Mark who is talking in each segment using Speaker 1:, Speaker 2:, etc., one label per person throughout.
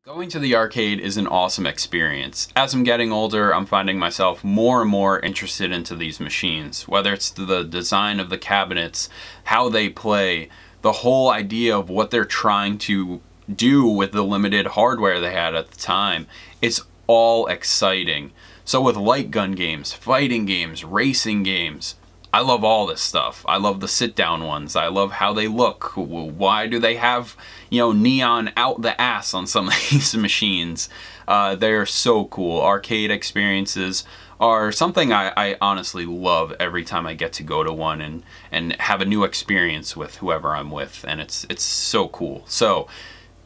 Speaker 1: Going to the arcade is an awesome experience. As I'm getting older, I'm finding myself more and more interested into these machines. Whether it's the design of the cabinets, how they play, the whole idea of what they're trying to do with the limited hardware they had at the time. It's all exciting. So with light gun games, fighting games, racing games, I love all this stuff. I love the sit-down ones. I love how they look. Why do they have, neon out the ass on some of these machines? They're so cool. Arcade experiences are something I honestly love every time I get to go to one and have a new experience with whoever I'm with, and it's so cool. So,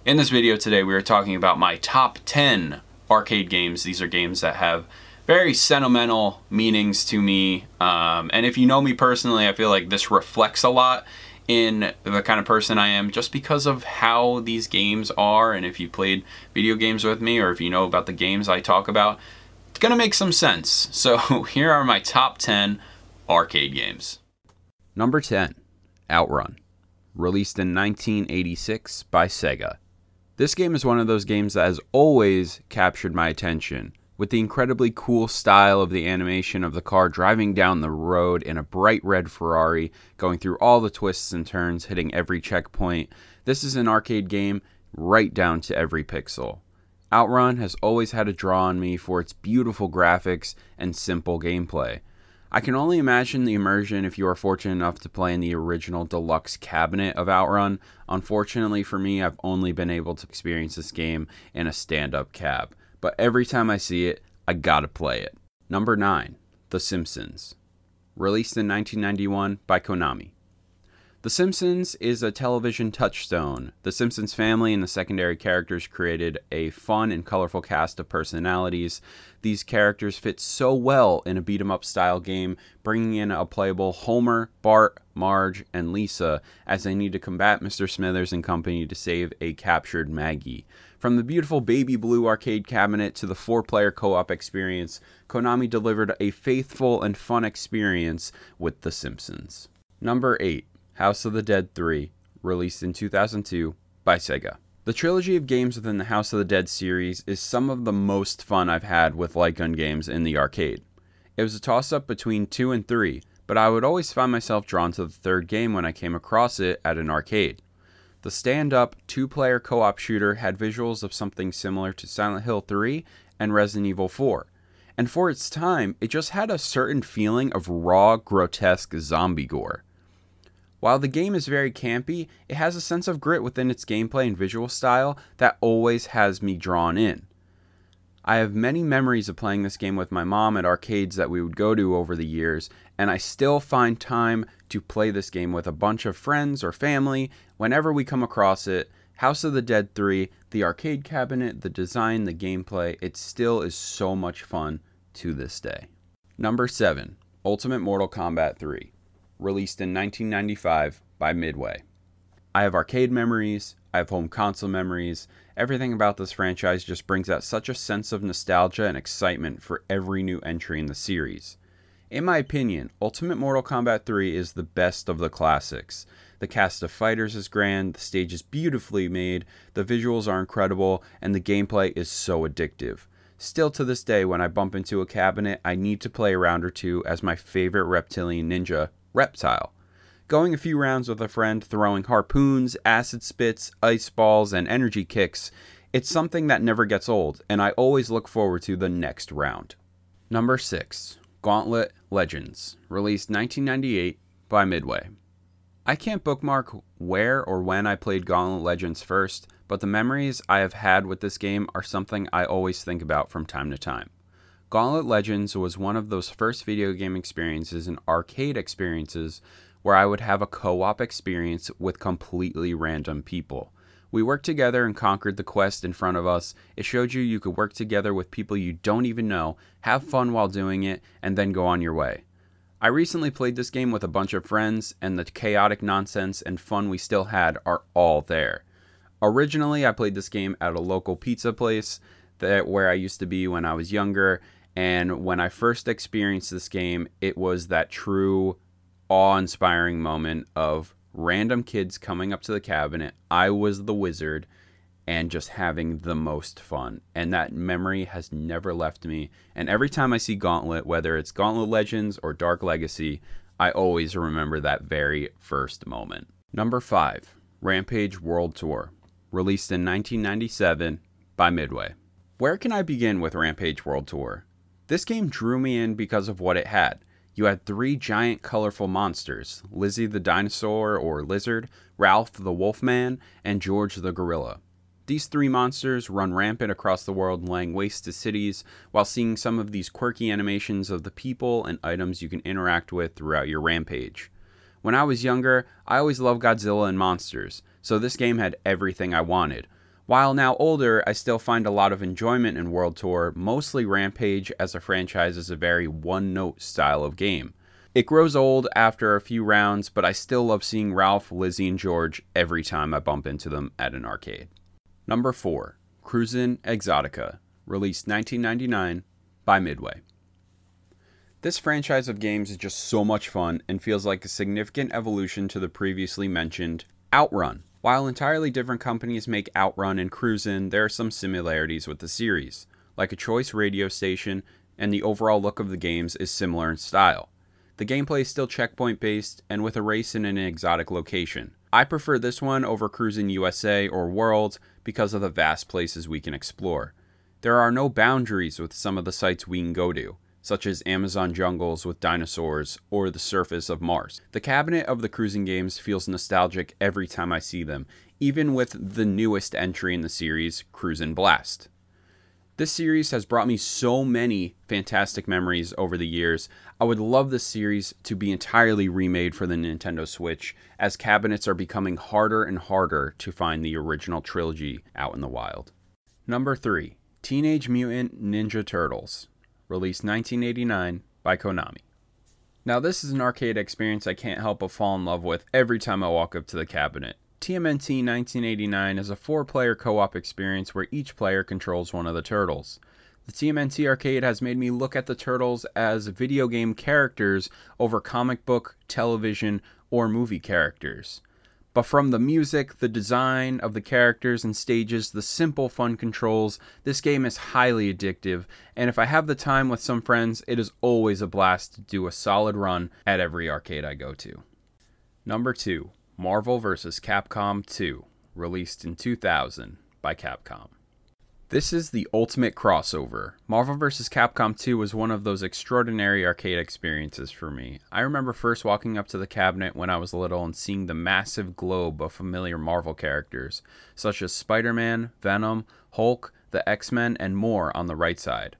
Speaker 1: in this video today, we are talking about my top 10 arcade games. These are games that have very sentimental meanings to me, and if you know me personally, I feel like this reflects a lot in the kind of person I am just because of how these games are. And if you played video games with me, or if you know about the games I talk about, it's gonna make some sense. So here are my top 10 arcade games. Number 10, OUTRUN, released in 1986 by Sega. This game is one of those games that has always captured my attention. With the incredibly cool style of the animation of the car driving down the road in a bright red Ferrari, going through all the twists and turns, hitting every checkpoint, this is an arcade game right down to every pixel. OUTRUN has always had a draw on me for its beautiful graphics and simple gameplay. I can only imagine the immersion if you are fortunate enough to play in the original deluxe cabinet of OUTRUN. Unfortunately for me, I've only been able to experience this game in a stand-up cab. But every time I see it, I gotta play it. Number 9, The Simpsons, released in 1991 by Konami. The Simpsons is a television touchstone. The Simpsons family and the secondary characters created a fun and colorful cast of personalities. These characters fit so well in a beat-em-up style game, bringing in a playable Homer, Bart, Marge, and Lisa as they need to combat Mr. Smithers and company to save a captured Maggie. From the beautiful baby blue arcade cabinet to the 4-player co-op experience, Konami delivered a faithful and fun experience with The Simpsons. Number 8, House of the Dead 3, released in 2002 by Sega. The trilogy of games within the House of the Dead series is some of the most fun I've had with light gun games in the arcade. It was a toss-up between 2 and 3, but I would always find myself drawn to the third game when I came across it at an arcade. The stand-up, 2-player co-op shooter had visuals of something similar to Silent Hill 3 and Resident Evil 4. And for its time, it just had a certain feeling of raw, grotesque zombie gore. While the game is very campy, it has a sense of grit within its gameplay and visual style that always has me drawn in. I have many memories of playing this game with my mom at arcades that we would go to over the years, and I still find time to play this game with a bunch of friends or family whenever we come across it. House of the Dead 3, the arcade cabinet, the design, the gameplay, it still is so much fun to this day. Number 7, Ultimate Mortal Kombat 3, released in 1995 by Midway. I have arcade memories, I have home console memories. Everything about this franchise just brings out such a sense of nostalgia and excitement for every new entry in the series. In my opinion, Ultimate Mortal Kombat 3 is the best of the classics. The cast of fighters is grand, the stage is beautifully made, the visuals are incredible, and the gameplay is so addictive. Still to this day, when I bump into a cabinet, I need to play a round or two as my favorite reptilian ninja, Reptile. Going a few rounds with a friend, throwing harpoons, acid spits, ice balls, and energy kicks, it's something that never gets old, and I always look forward to the next round. Number 6, Gauntlet Legends, released 1998 by Midway. I can't bookmark where or when I played Gauntlet Legends first, but the memories I have had with this game are something I always think about from time to time. Gauntlet Legends was one of those first video game experiences and arcade experiences where I would have a co-op experience with completely random people. We worked together and conquered the quest in front of us. It showed you could work together with people you don't even know, have fun while doing it, and then go on your way. I recently played this game with a bunch of friends, and the chaotic nonsense and fun we still had are all there. Originally, I played this game at a local pizza place where I used to be when I was younger, and when I first experienced this game, it was that true awe-inspiring moment of random kids coming up to the cabinet. I was the wizard, and just having the most fun. And that memory has never left me. And every time I see Gauntlet, whether it's Gauntlet Legends or Dark Legacy, I always remember that very first moment. Number 5, Rampage World Tour, released in 1997 by Midway. Where can I begin with Rampage World Tour? This game drew me in because of what it had. You had 3 giant colorful monsters, Lizzie the dinosaur or lizard, Ralph the wolfman, and George the gorilla. These 3 monsters run rampant across the world, laying waste to cities, while seeing some of these quirky animations of the people and items you can interact with throughout your rampage. When I was younger, I always loved Godzilla and monsters, so this game had everything I wanted. While now older, I still find a lot of enjoyment in World Tour, mostly Rampage as a franchise is a very one-note style of game. It grows old after a few rounds, but I still love seeing Ralph, Lizzie, and George every time I bump into them at an arcade. Number 4, CRUIS'N EXOTICA, released 1999 by Midway. This franchise of games is just so much fun and feels like a significant evolution to the previously mentioned OUTRUN. While entirely different companies make OUTRUN and CRUIS'N, there are some similarities with the series, like a choice radio station, and the overall look of the games is similar in style. The gameplay is still checkpoint based and with a race in an exotic location. I prefer this one over CRUIS'N USA or World because of the vast places we can explore. There are no boundaries with some of the sites we can go to, such as Amazon jungles with dinosaurs or the surface of Mars. The cabinet of the CRUIS'N games feels nostalgic every time I see them, even with the newest entry in the series, CRUIS'N Blast. This series has brought me so many fantastic memories over the years. I would love this series to be entirely remade for the Nintendo Switch, as cabinets are becoming harder and harder to find the original trilogy out in the wild. Number 3, Teenage Mutant Ninja Turtles, released 1989 by Konami. Now this is an arcade experience I can't help but fall in love with every time I walk up to the cabinet. TMNT 1989 is a 4-player co-op experience where each player controls one of the turtles. The TMNT arcade has made me look at the turtles as video game characters over comic book, television, or movie characters. But from the music, the design of the characters and stages, the simple fun controls, this game is highly addictive, and if I have the time with some friends, it is always a blast to do a solid run at every arcade I go to. Number 2, Marvel vs. Capcom 2, released in 2000 by Capcom. This is the ultimate crossover. Marvel vs. Capcom 2 was one of those extraordinary arcade experiences for me. I remember first walking up to the cabinet when I was little and seeing the massive globe of familiar Marvel characters, such as Spider-Man, Venom, Hulk, the X-Men, and more on the right side.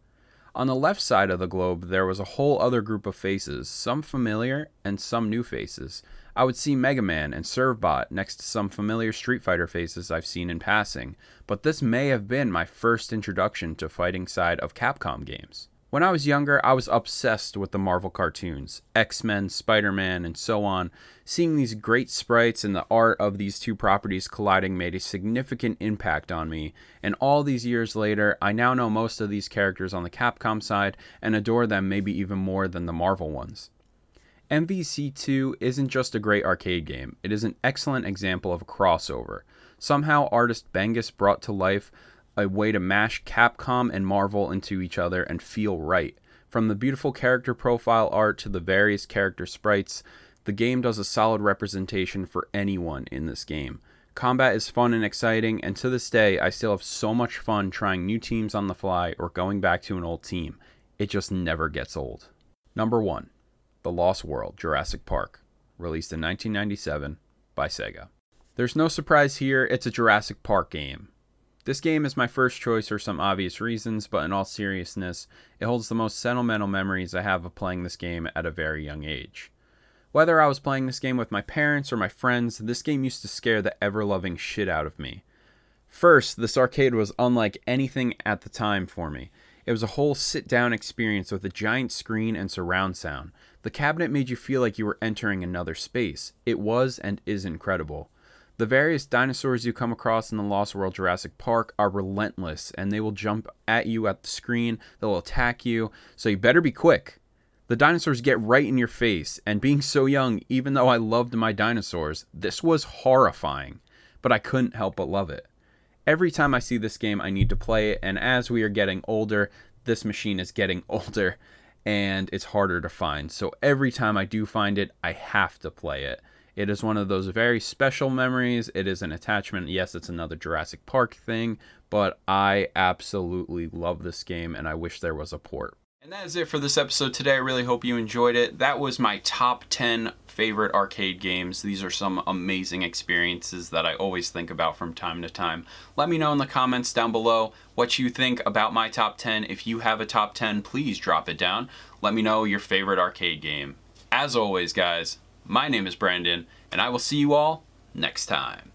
Speaker 1: On the left side of the globe, there was a whole other group of faces, some familiar and some new faces. I would see Mega Man and Servbot next to some familiar Street Fighter faces I've seen in passing, but this may have been my first introduction to fighting side of Capcom games. When I was younger, I was obsessed with the Marvel cartoons, X-Men, Spider-Man, and so on. Seeing these great sprites and the art of these two properties colliding made a significant impact on me, and all these years later, I now know most of these characters on the Capcom side and adore them maybe even more than the Marvel ones. MVC2 isn't just a great arcade game, it is an excellent example of a crossover. Somehow artist Bengus brought to life a way to mash Capcom and Marvel into each other and feel right. From the beautiful character profile art to the various character sprites, the game does a solid representation for anyone in this game. Combat is fun and exciting, and to this day I still have so much fun trying new teams on the fly or going back to an old team. It just never gets old. Number 1. The Lost World, Jurassic Park, released in 1997 by Sega. There's no surprise here, it's a Jurassic Park game. This game is my first choice for some obvious reasons, but in all seriousness, it holds the most sentimental memories I have of playing this game at a very young age. Whether I was playing this game with my parents or my friends, this game used to scare the ever-loving shit out of me. First, this arcade was unlike anything at the time for me. It was a whole sit-down experience with a giant screen and surround sound. The cabinet made you feel like you were entering another space. It was and is incredible. The various dinosaurs you come across in the Lost World Jurassic Park are relentless, and they will jump at you at the screen, they'll attack you, so you better be quick. The dinosaurs get right in your face, and being so young, even though I loved my dinosaurs, this was horrifying, but I couldn't help but love it. Every time I see this game, I need to play it, and as we are getting older, this machine is getting older, and it's harder to find. So every time I do find it, I have to play it. It is one of those very special memories. It is an attachment. Yes, it's another Jurassic Park thing, but I absolutely love this game, and I wish there was a port. And that is it for this episode today. I really hope you enjoyed it. That was my top 10 favorite arcade games. These are some amazing experiences that I always think about from time to time. Let me know in the comments down below what you think about my top 10. If you have a top 10, please drop it down. Let me know your favorite arcade game. As always, guys, my name is Brandon, and I will see you all next time.